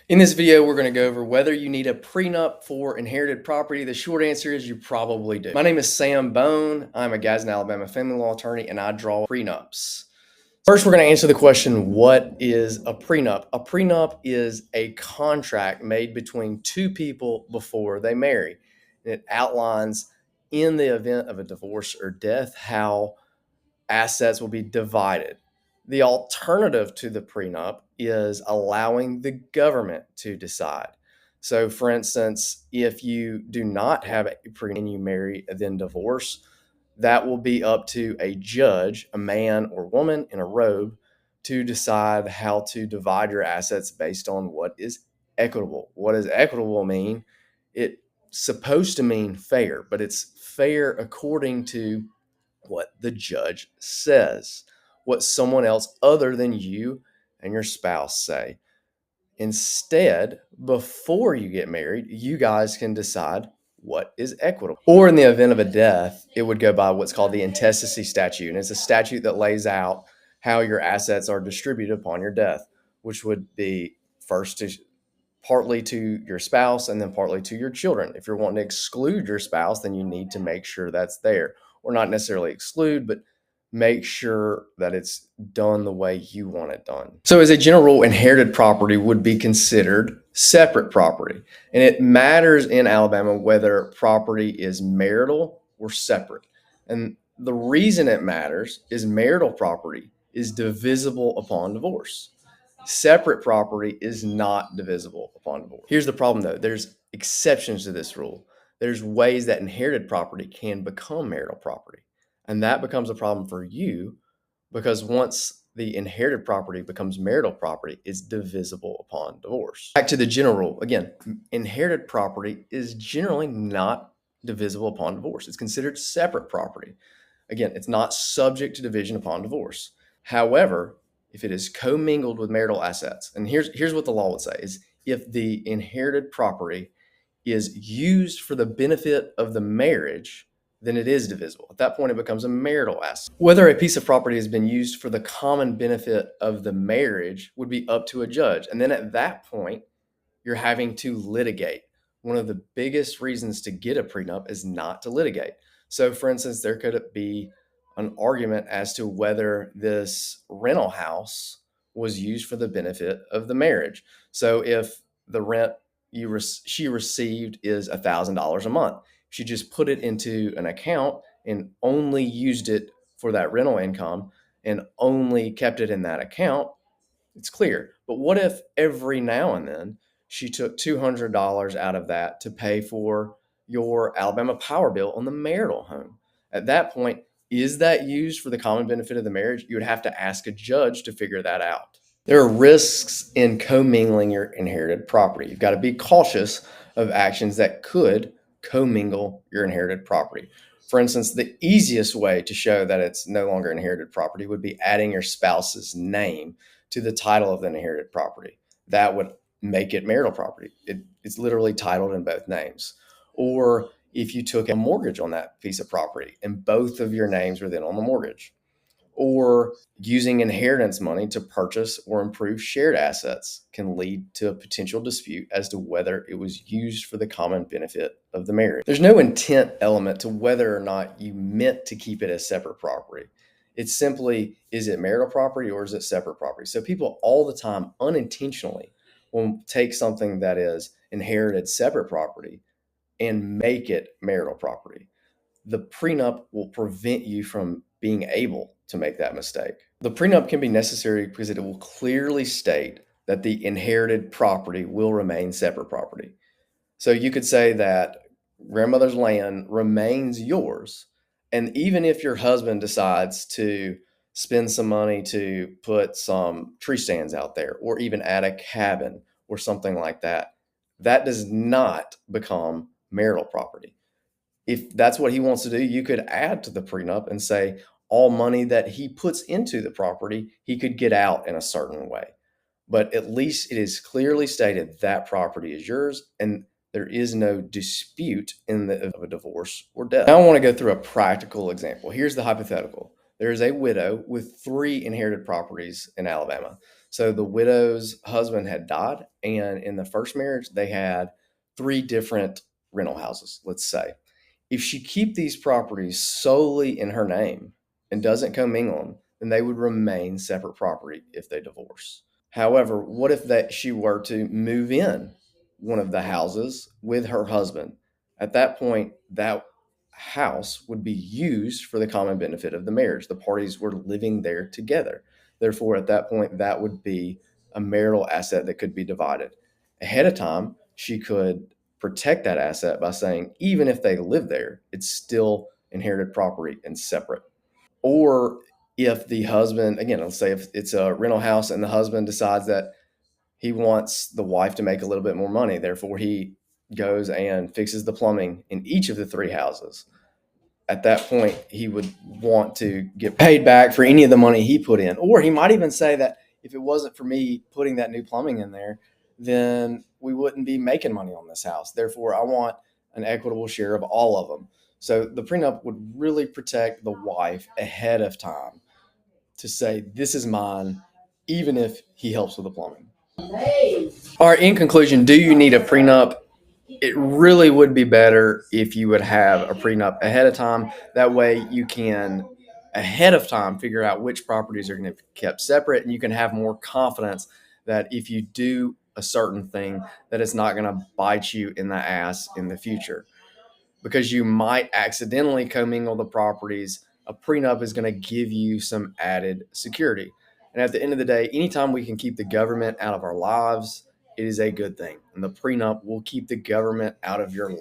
In this video, we're going to go over whether you need a prenup for inherited property. The short answer is you probably do. My name is Sam Bone. I'm a Gadsden, Alabama family law attorney, and I draw prenups. First, we're going to answer the question, what is a prenup? A prenup is a contract made between two people before they marry. And it outlines, in the event of a divorce or death, how assets will be divided. The alternative to the prenup is allowing the government to decide. So, for instance, if you do not have a prenup and you marry and then divorce, that will be up to a judge, a man or woman in a robe, to decide how to divide your assets based on what is equitable. What does equitable mean? It's supposed to mean fair, but it's fair according to what the judge says, what someone else other than you and your spouse say. Instead, before you get married, you guys can decide what is equitable. Or in the event of a death, it would go by what's called the intestacy statute. And it's a statute that lays out how your assets are distributed upon your death, which would be first to partly to your spouse and then partly to your children. If you're wanting to exclude your spouse, then you need to make sure that's there. Or not necessarily exclude, but make sure that it's done the way you want it done. So as a general rule, inherited property would be considered separate property. And it matters in Alabama whether property is marital or separate. And the reason it matters is marital property is divisible upon divorce. Separate property is not divisible upon divorce. Here's the problem though. There's exceptions to this rule. There's ways that inherited property can become marital property. And that becomes a problem for you because once the inherited property becomes marital property, it's divisible upon divorce. Back to the general rule. Again, inherited property is generally not divisible upon divorce. It's considered separate property. Again, it's not subject to division upon divorce. However, if it is commingled with marital assets, and here's what the law would say, is if the inherited property is used for the benefit of the marriage, then it is divisible. At that point, it becomes a marital asset. Whether a piece of property has been used for the common benefit of the marriage would be up to a judge. And then at that point, you're having to litigate. One of the biggest reasons to get a prenup is not to litigate. So for instance, there could be an argument as to whether this rental house was used for the benefit of the marriage. So if the rent she received is $1,000 a month, she just put it into an account and only used it for that rental income and only kept it in that account, it's clear. But what if every now and then she took $200 out of that to pay for your Alabama power bill on the marital home? At that point, is that used for the common benefit of the marriage? You would have to ask a judge to figure that out. There are risks in commingling your inherited property. You've got to be cautious of actions that could commingle your inherited property. For instance, the easiest way to show that it's no longer inherited property would be adding your spouse's name to the title of the inherited property. That would make it marital property. It's literally titled in both names. Or if you took a mortgage on that piece of property and both of your names were then on the mortgage. Or using inheritance money to purchase or improve shared assets can lead to a potential dispute as to whether it was used for the common benefit of the marriage. There's no intent element to whether or not you meant to keep it as separate property. It's simply, is it marital property or is it separate property? So people all the time unintentionally will take something that is inherited separate property and make it marital property. The prenup will prevent you from being able to make that mistake. The prenup can be necessary because it will clearly state that the inherited property will remain separate property. So you could say that grandmother's land remains yours. And even if your husband decides to spend some money to put some tree stands out there or even add a cabin or something like that, that does not become marital property. If that's what he wants to do, you could add to the prenup and say all money that he puts into the property, he could get out in a certain way. But at least it is clearly stated that property is yours and there is no dispute in the event of a divorce or death. Now I want to go through a practical example. Here's the hypothetical. There is a widow with 3 inherited properties in Alabama. So the widow's husband had died, and in the first marriage, they had 3 different rental houses, let's say. If she keep these properties solely in her name and doesn't commingle them, then they would remain separate property if they divorce. However, what if that she were to move in one of the houses with her husband? At that point, that house would be used for the common benefit of the marriage. The parties were living there together. Therefore, at that point, that would be a marital asset that could be divided. Ahead of time, she could protect that asset by saying, even if they live there, it's still inherited property and separate. Or if the husband, again, let's say if it's a rental house and the husband decides that he wants the wife to make a little bit more money, therefore he goes and fixes the plumbing in each of the 3 houses. At that point, he would want to get paid back for any of the money he put in. Or he might even say that if it wasn't for me putting that new plumbing in there, then we wouldn't be making money on this house. Therefore, I want an equitable share of all of them. So the prenup would really protect the wife ahead of time to say, this is mine, even if he helps with the plumbing. All right, in conclusion, do you need a prenup? It really would be better if you would have a prenup ahead of time. That way you can ahead of time figure out which properties are going to be kept separate, and you can have more confidence that if you do a certain thing, that it's not going to bite you in the ass in the future, because you might accidentally commingle the properties. A prenup is going to give you some added security. And at the end of the day, anytime we can keep the government out of our lives, it is a good thing. And the prenup will keep the government out of your life.